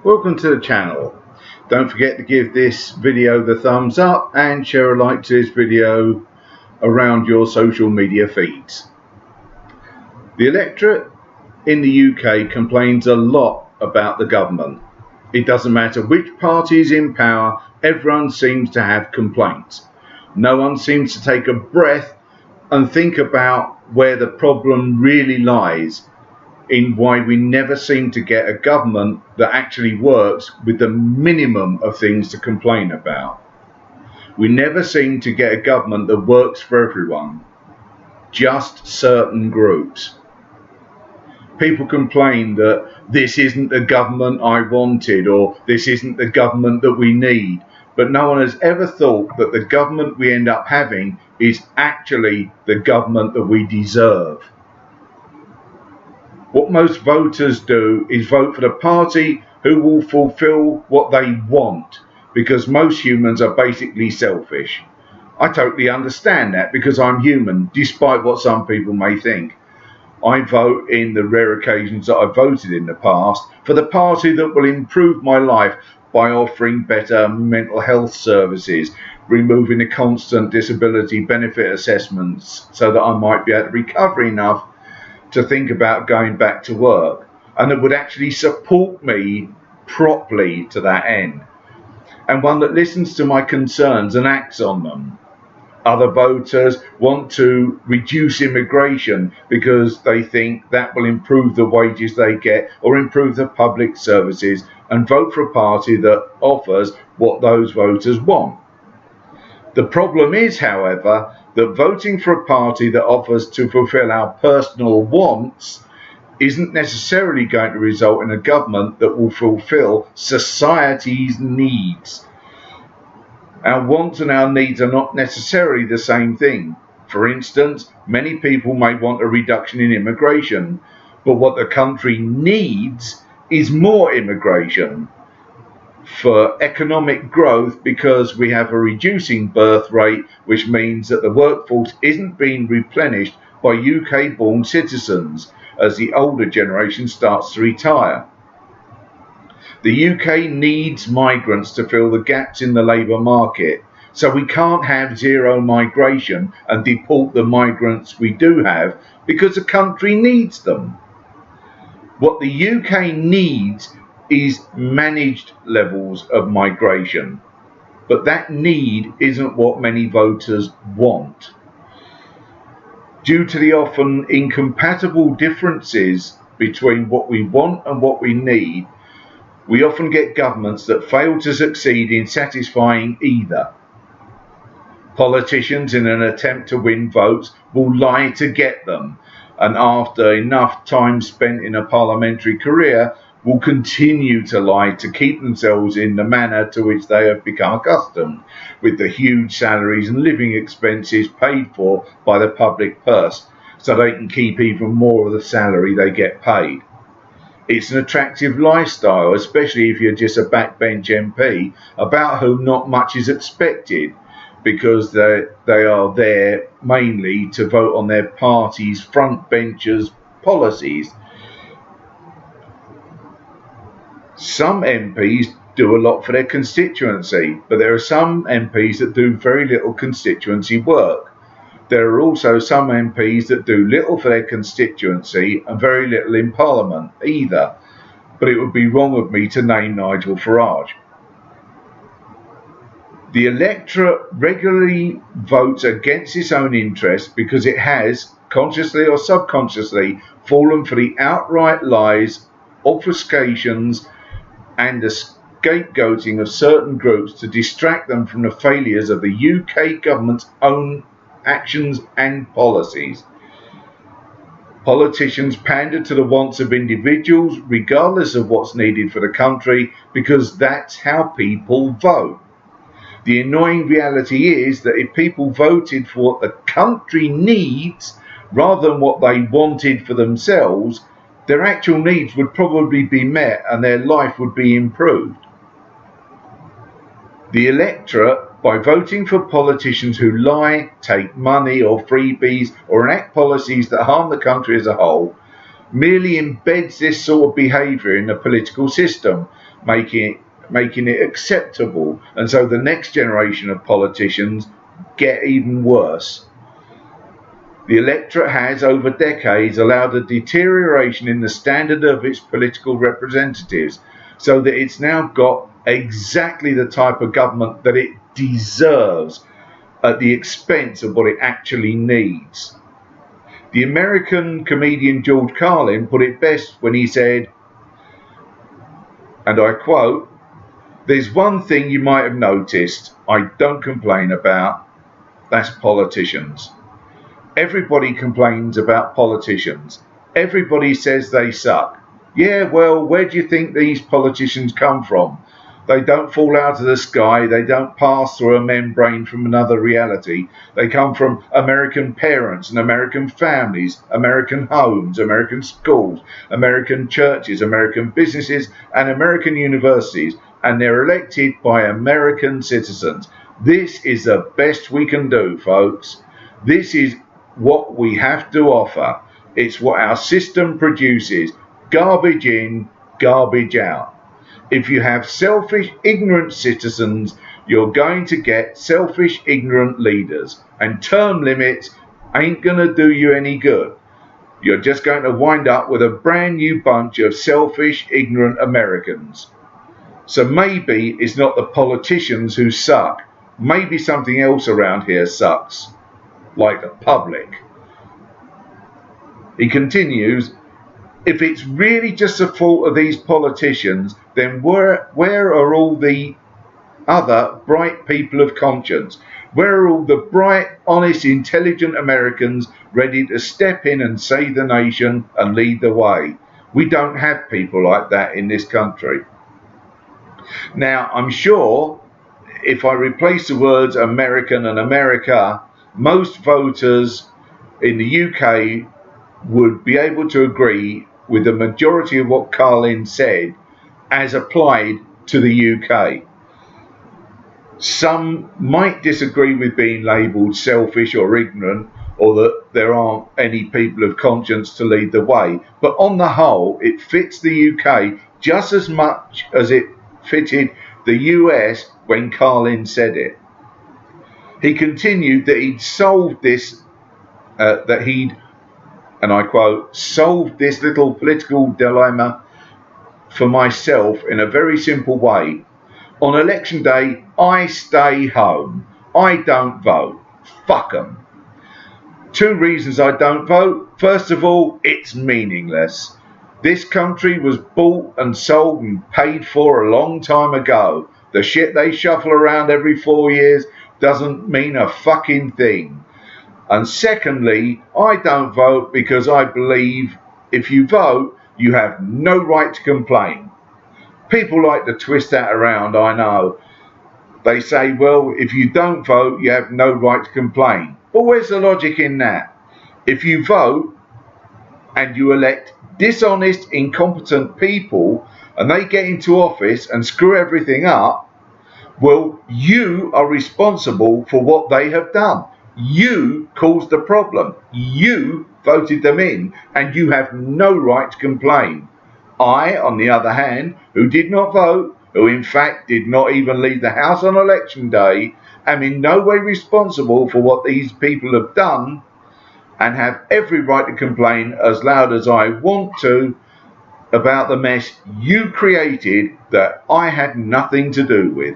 Welcome to the channel. Don't forget to give this video the thumbs up and share a like to this video around your social media feeds. The electorate in the UK complains a lot about the government. It doesn't matter which party is in power, everyone seems to have complaints. No one seems to take a breath and think about where the problem really lies, in why we never seem to get a government that actually works with the minimum of things to complain about. We never seem to get a government that works for everyone, just certain groups. People complain that this isn't the government I wanted, or this isn't the government that we need, but no one has ever thought that the government we end up having is actually the government that we deserve. What most voters do is vote for the party who will fulfill what they want, because most humans are basically selfish. I totally understand that because I'm human, despite what some people may think. I vote, in the rare occasions that I've voted in the past, for the party that will improve my life by offering better mental health services, removing the constant disability benefit assessments so that I might be able to recover enough to think about going back to work, and that would actually support me properly to that end, and one that listens to my concerns and acts on them. Other voters want to reduce immigration because they think that will improve the wages they get or improve the public services, and vote for a party that offers what those voters want. The problem is, however, that voting for a party that offers to fulfill our personal wants isn't necessarily going to result in a government that will fulfill society's needs. Our wants and our needs are not necessarily the same thing. For instance, many people may want a reduction in immigration, but what the country needs is more immigration for economic growth, because we have a reducing birth rate, which means that the workforce isn't being replenished by UK born citizens as the older generation starts to retire. The UK needs migrants to fill the gaps in the labour market, so we can't have zero migration and deport the migrants we do have, because the country needs them. What the UK needs is managed levels of migration, but that need isn't what many voters want. Due to the often incompatible differences between what we want and what we need, we often get governments that fail to succeed in satisfying either. Politicians, in an attempt to win votes, will lie to get them, and after enough time spent in a parliamentary career, will continue to lie to keep themselves in the manner to which they have become accustomed, with the huge salaries and living expenses paid for by the public purse, so they can keep even more of the salary they get paid. It's an attractive lifestyle, especially if you're just a backbench MP about whom not much is expected, because they are there mainly to vote on their party's frontbenchers' policies. Some MPs do a lot for their constituency, but there are some MPs that do very little constituency work. There are also some MPs that do little for their constituency and very little in Parliament either, but it would be wrong of me to name Nigel Farage. The electorate regularly votes against its own interests because it has, consciously or subconsciously, fallen for the outright lies, obfuscations, and the scapegoating of certain groups to distract them from the failures of the UK government's own actions and policies. Politicians pander to the wants of individuals regardless of what's needed for the country, because that's how people vote. The annoying reality is that if people voted for what the country needs rather than what they wanted for themselves, their actual needs would probably be met and their life would be improved. The electorate, by voting for politicians who lie, take money or freebies, or enact policies that harm the country as a whole, merely embeds this sort of behaviour in the political system, making it acceptable, and so the next generation of politicians get even worse. The electorate has, over decades, allowed a deterioration in the standard of its political representatives, so that it's now got exactly the type of government that it deserves at the expense of what it actually needs. The American comedian George Carlin put it best when he said, and I quote, "There's one thing you might have noticed I don't complain about, that's politicians. Everybody complains about politicians. Everybody says they suck. Yeah, well, where do you think these politicians come from? They don't fall out of the sky. They don't pass through a membrane from another reality. They come from American parents and American families, American homes, American schools, American churches, American businesses, and American universities, and they're elected by American citizens. This is the best we can do, folks. This is what we have to offer. It's what our system produces. Garbage in, garbage out. If you have selfish, ignorant citizens, you're going to get selfish, ignorant leaders. And term limits ain't going to do you any good. You're just going to wind up with a brand new bunch of selfish, ignorant Americans. So maybe it's not the politicians who suck. Maybe something else around here sucks, like the public." He continues, "If it's really just the fault of these politicians, then where are all the other bright people of conscience? Where are all the bright, honest, intelligent Americans ready to step in and save the nation and lead the way? We don't have people like that in this country." Now, I'm sure if I replace the words American and America, most voters in the UK would be able to agree with the majority of what Carlin said as applied to the UK. Some might disagree with being labelled selfish or ignorant, or that there aren't any people of conscience to lead the way, but on the whole it fits the UK just as much as it fitted the US when Carlin said it. He continued that he'd solved this, and I quote, "solved this little political dilemma for myself in a very simple way. On election day, I stay home. I don't vote. Fuck 'em. Two reasons I don't vote. First of all, it's meaningless. This country was bought and sold and paid for a long time ago. The shit they shuffle around every 4 years doesn't mean a fucking thing. And secondly, I don't vote because I believe if you vote, you have no right to complain." People like to twist that around, I know. They say, well, if you don't vote, you have no right to complain. But where's the logic in that? If you vote and you elect dishonest, incompetent people and they get into office and screw everything up, well, you are responsible for what they have done. You caused the problem. You voted them in, and you have no right to complain. I, on the other hand, who did not vote, who in fact did not even leave the house on election day, am in no way responsible for what these people have done, and have every right to complain as loud as I want to about the mess you created that I had nothing to do with.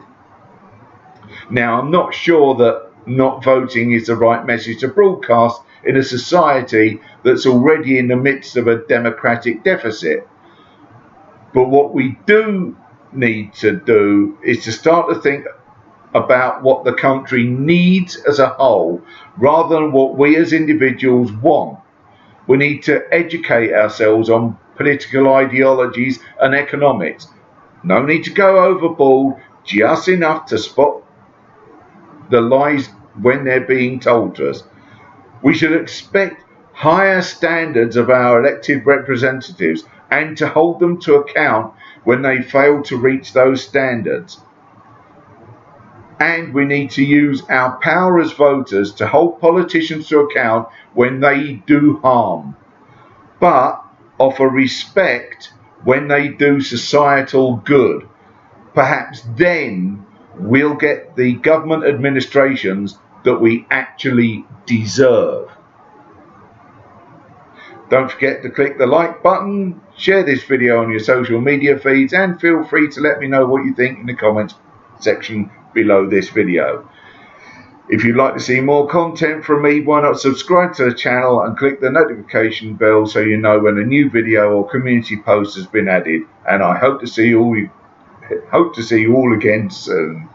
Now, I'm not sure that not voting is the right message to broadcast in a society that's already in the midst of a democratic deficit. But what we do need to do is to start to think about what the country needs as a whole, rather than what we as individuals want. We need to educate ourselves on political ideologies and economics. No need to go overboard, just enough to spot the lies when they're being told to us. We should expect higher standards of our elected representatives and to hold them to account when they fail to reach those standards. And we need to use our power as voters to hold politicians to account when they do harm. But offer respect when they do societal good. Perhaps then we'll get the government administrations that we actually deserve. Don't forget to click the like button, share this video on your social media feeds, and feel free to let me know what you think in the comments section below this video. If you'd like to see more content from me, why not subscribe to the channel and click the notification bell so you know when a new video or community post has been added. And I hope to see you all again soon.